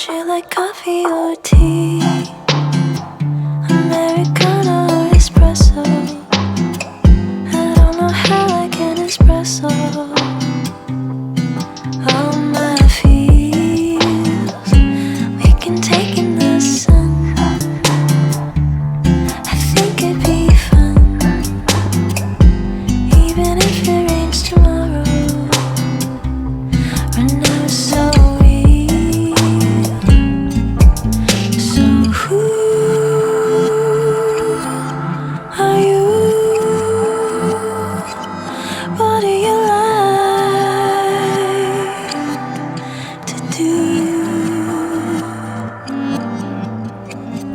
Would you like coffee or tea? Americano or espresso? I don't know how I can espresso all my feels. We can take in the sun. I think it'd be fun, even if it rains tomorrow. Right now it's so real. So who are you? What do you like to do?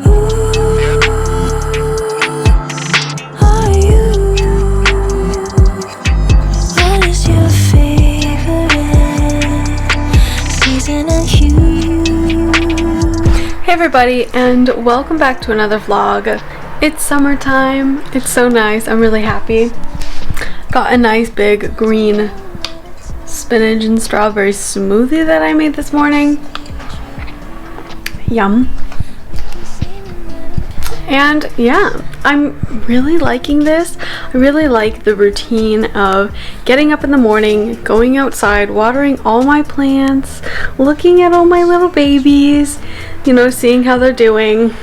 Who are you? What is your favorite season and hue? Hey everybody, and welcome back to another vlog. It's summertime. It's so nice. I'm really happy. Got a nice big green spinach and strawberry smoothie that I made this morning. Yum. And yeah, I'm really liking this. I really like the routine of getting up in the morning, going outside, watering all my plants, looking at all my little babies, you know, seeing how they're doing.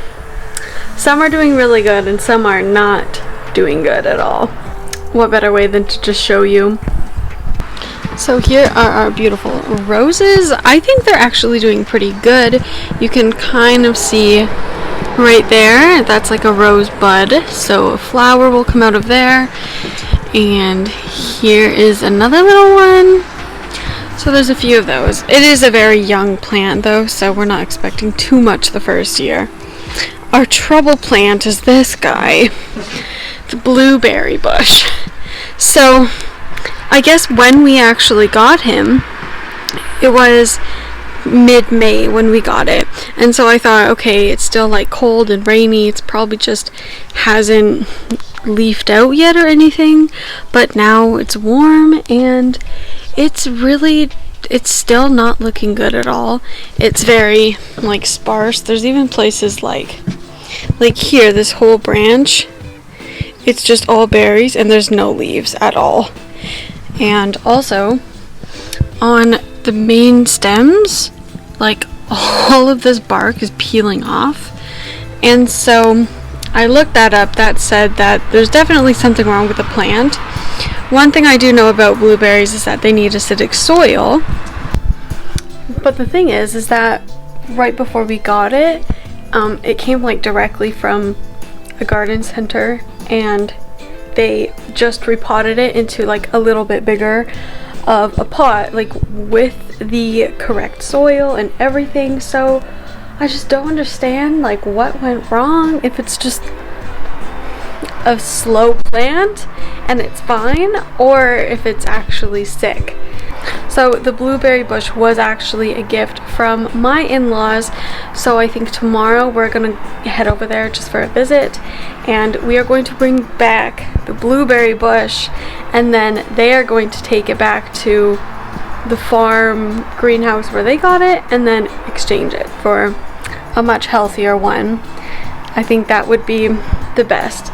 Some are doing really good and some are not doing good at all. What better way than to just show you? So here are our beautiful roses. I think they're actually doing pretty good. You can kind of see right there, that's like a rose bud, so a flower will come out of there. And here is another little one. So there's a few of those. It is a very young plant though, so we're not expecting too much the first year. Our trouble plant is this guy, the blueberry bush. So I guess when we actually got him, it was mid-May when we got it, and so I thought, okay, it's still like cold and rainy, it's probably just hasn't leafed out yet or anything, but now it's warm and it's still not looking good at all. It's very like sparse. There's even places like here, this whole branch, it's just all berries and there's no leaves at all. And also on the main stems, like all of this bark is peeling off. And so I looked that up. That said that there's definitely something wrong with the plant. One thing I do know about blueberries is that they need acidic soil. But the thing is that right before we got it, it came like directly from a garden center, and they just repotted it into like a little bit bigger of a pot, like with the correct soil and everything. So I just don't understand like what went wrong, if it's just a slow plant and it's fine, or if it's actually sick. So the blueberry bush was actually a gift from my in-laws, so I think tomorrow we're gonna head over there just for a visit, and we are going to bring back the blueberry bush, and then they are going to take it back to the farm greenhouse where they got it and then exchange it for a much healthier one. I think that would be the best.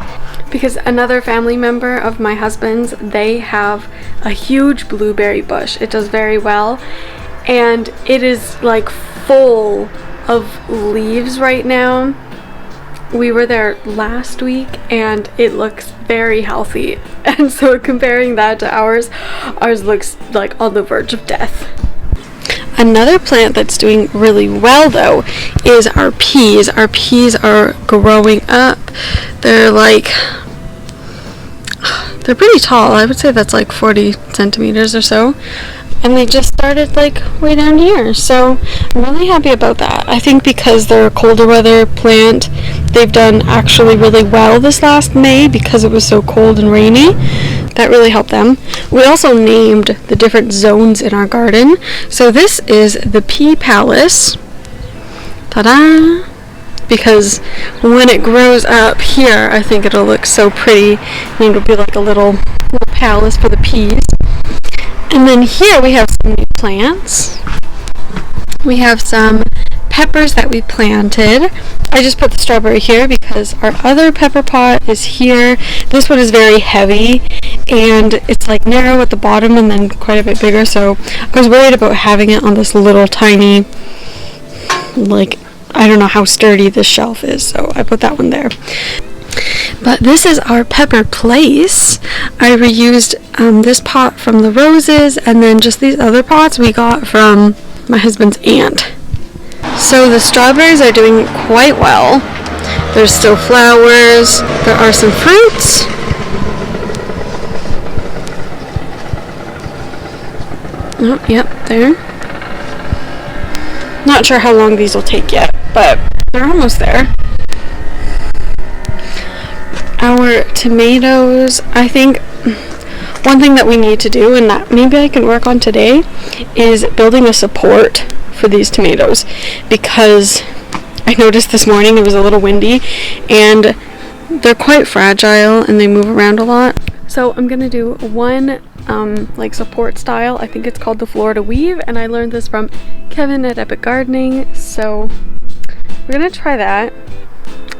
Because another family member of my husband's, they have a huge blueberry bush. It does very well, and it is like full of leaves right now. We were there last week and it looks very healthy, and so comparing that to ours looks like on the verge of death. Another plant that's doing really well though is our peas. Our peas are growing up. They're pretty tall. I would say that's like 40 centimeters or so. And they just started like way down here. So I'm really happy about that. I think because they're a colder weather plant, they've done actually really well this last May because it was so cold and rainy. That really helped them. We also named the different zones in our garden. So this is the Pea Palace. Ta-da! Because when it grows up here, I think it'll look so pretty, and it'll be like a little palace for the peas. And then here we have some new plants. We have some peppers that we planted. I just put the strawberry here because our other pepper pot is here. This one is very heavy and it's like narrow at the bottom and then quite a bit bigger, so I was worried about having it on this little tiny, like, I don't know how sturdy this shelf is, so I put that one there. But this is our pepper place. I reused this pot from the roses, and then just these other pots we got from my husband's aunt. So the strawberries are doing quite well. There's still flowers. There are some fruits. Oh, yep, there. Not sure how long these will take yet, but they're almost there. Our tomatoes, I think one thing that we need to do, and that maybe I can work on today, is building a support for these tomatoes, because I noticed this morning it was a little windy and they're quite fragile and they move around a lot. So I'm gonna do one like support style. I think it's called the Florida Weave, and I learned this from Kevin at Epic Gardening, so we're gonna try that.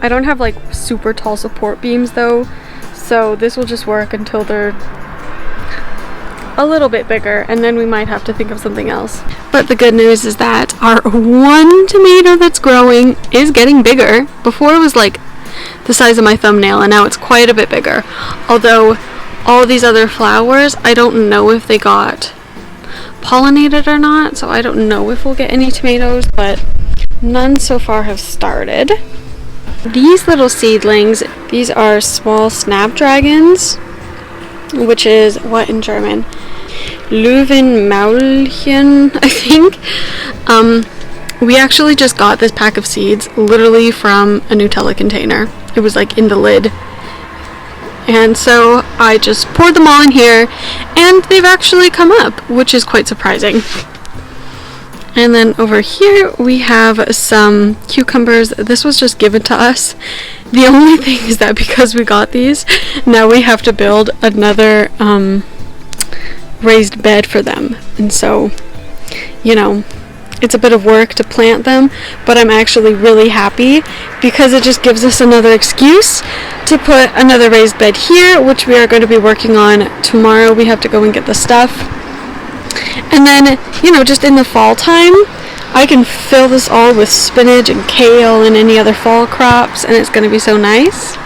I don't have like super tall support beams though, so this will just work until they're a little bit bigger, and then we might have to think of something else. But the good news is that our one tomato that's growing is getting bigger. Before it was like the size of my thumbnail, and now it's quite a bit bigger. Although all these other flowers, I don't know if they got pollinated or not, so I don't know if we'll get any tomatoes, but none so far have started. These little seedlings, these are small snapdragons, which is what in German? Löwenmaulchen, I think. We actually just got this pack of seeds literally from a Nutella container. It was like in the lid. And so I just poured them all in here, and they've actually come up, which is quite surprising. And then over here we have some cucumbers. This was just given to us. The only thing is that because we got these, now we have to build another raised bed for them. And so, you know, it's a bit of work to plant them, but I'm actually really happy because it just gives us another excuse to put another raised bed here, which we are going to be working on tomorrow. We have to go and get the stuff. And then, you know, just in the fall time, I can fill this all with spinach and kale and any other fall crops, and it's going to be so nice.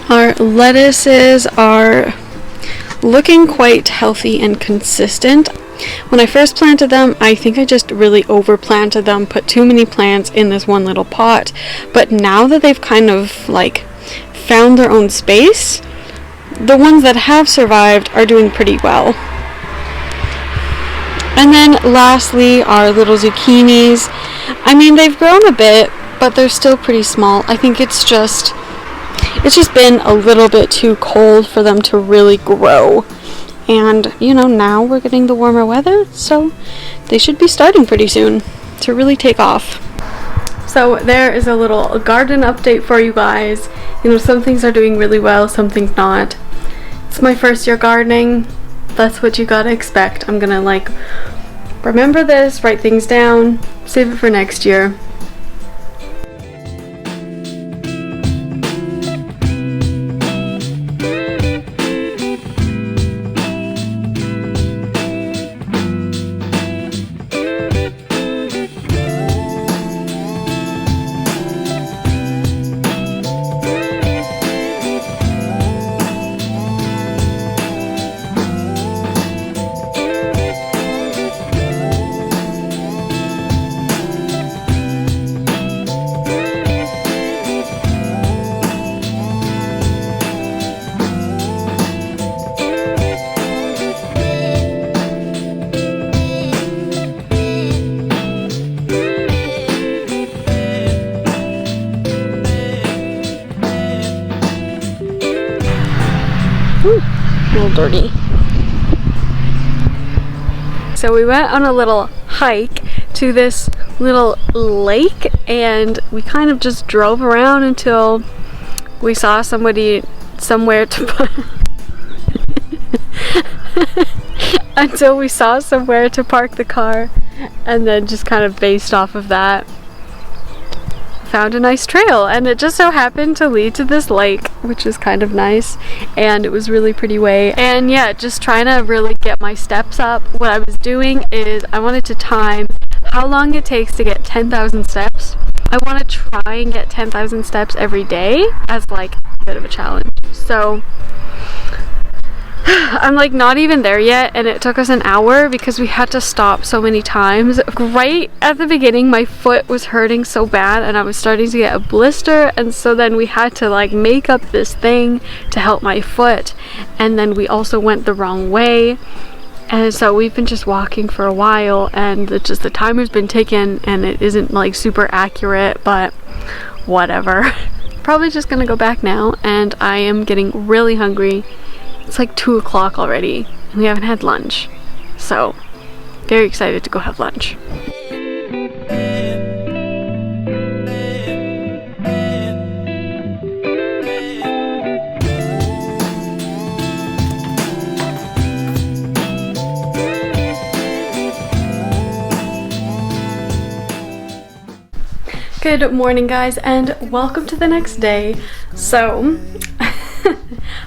Our lettuces are looking quite healthy and consistent. When I first planted them, I think I just really overplanted them, put too many plants in this one little pot. But now that they've kind of like found their own space, the ones that have survived are doing pretty well. And then lastly, our little zucchinis. I mean, they've grown a bit, but they're still pretty small. I think it's just been a little bit too cold for them to really grow. And, you know, now we're getting the warmer weather, so they should be starting pretty soon to really take off. So there is a little garden update for you guys. You know, some things are doing really well, some things not. It's my first year gardening. That's what you gotta expect. I'm gonna like remember this, write things down, save it for next year. Ooh, a little dirty. So we went on a little hike to this little lake, and we kind of just drove around until we saw somebody somewhere to put until we saw somewhere to park the car, and then just kind of based off of that found a nice trail, and it just so happened to lead to this lake, which is kind of nice, and it was really pretty way. And yeah, just trying to really get my steps up. What I was doing is I wanted to time how long it takes to get 10,000 steps. I want to try and get 10,000 steps every day as like a bit of a challenge. So I'm like not even there yet, and it took us an hour because we had to stop so many times. Right at the beginning, my foot was hurting so bad and I was starting to get a blister, and so then we had to like make up this thing to help my foot, and then we also went the wrong way, and so we've been just walking for a while, and the timer's been ticking and it isn't like super accurate, but whatever. Probably just gonna go back now, and I am getting really hungry. It's like 2 o'clock already and we haven't had lunch, so very excited to go have lunch. Good morning, guys, and welcome to the next day. So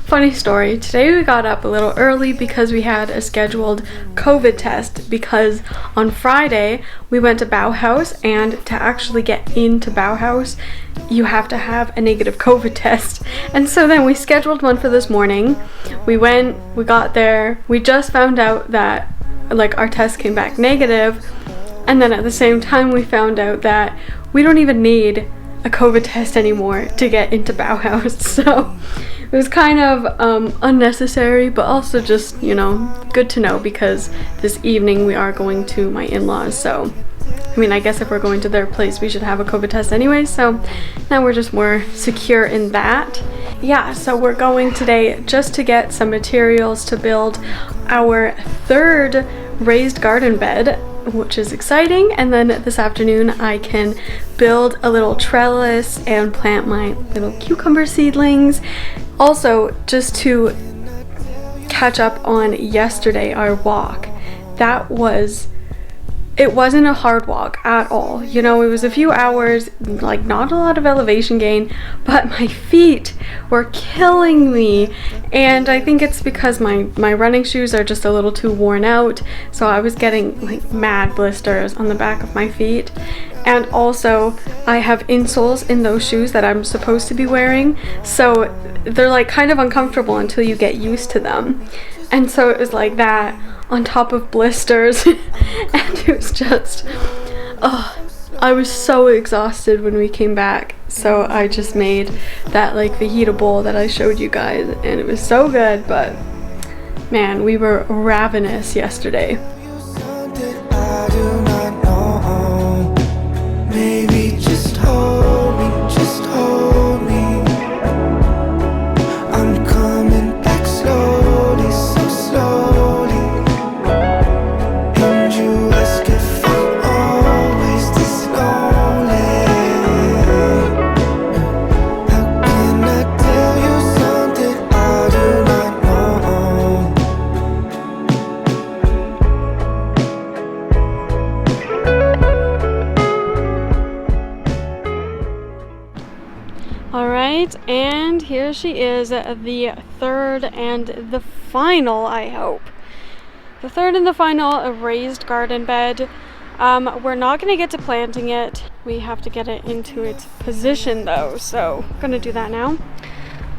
funny story, today we got up a little early because we had a scheduled COVID test, because on Friday we went to Bauhaus, and to actually get into Bauhaus you have to have a negative COVID test. And so then we scheduled one for this morning. We went, we got there, we just found out that like our test came back negative, and then at the same time we found out that we don't even need a COVID test anymore to get into Bauhaus. So it was kind of unnecessary, but also just, you know, good to know, because this evening we are going to my in-laws. So I mean, I guess if we're going to their place we should have a COVID test anyway, so now we're just more secure in that. Yeah, so we're going today just to get some materials to build our third raised garden bed, which is exciting, and then this afternoon I can build a little trellis and plant my little cucumber seedlings. Also, just to catch up on yesterday, our walk, it wasn't a hard walk at all. You know, it was a few hours, like not a lot of elevation gain, but my feet were killing me. And I think it's because my running shoes are just a little too worn out. So I was getting like mad blisters on the back of my feet. And also I have insoles in those shoes that I'm supposed to be wearing. So they're like kind of uncomfortable until you get used to them. And so it was like that on top of blisters. And it was just, oh, I was so exhausted when we came back. So I just made that like fajita bowl that I showed you guys, and it was so good, but man, we were ravenous yesterday. Maybe just hold me, just hold me. I'm coming back slowly, so slowly. And you ask if I'm always this lonely. How can I tell you something I do not know? Alright, and here she is, the third and the final, I hope. The third and the final raised garden bed. We're not going to get to planting it. We have to get it into its position though, so I'm going to do that now.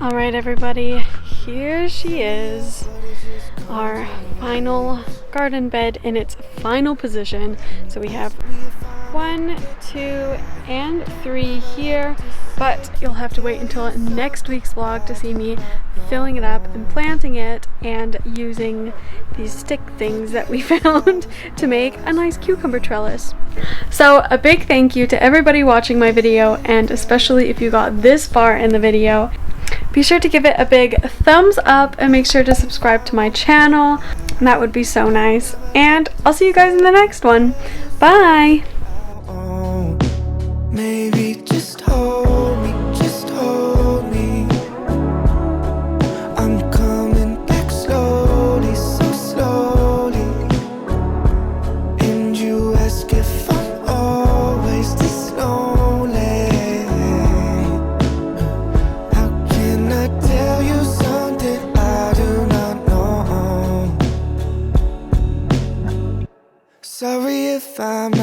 Alright everybody, here she is. Our final garden bed in its final position. So we have 1, 2, and 3 here, but you'll have to wait until next week's vlog to see me filling it up and planting it and using these stick things that we found to make a nice cucumber trellis. So a big thank you to everybody watching my video, and especially if you got this far in the video. Be sure to give it a big thumbs up and make sure to subscribe to my channel. That would be so nice. And I'll see you guys in the next one. Bye! Maybe just hold me, just hold me. I'm coming back slowly, so slowly. find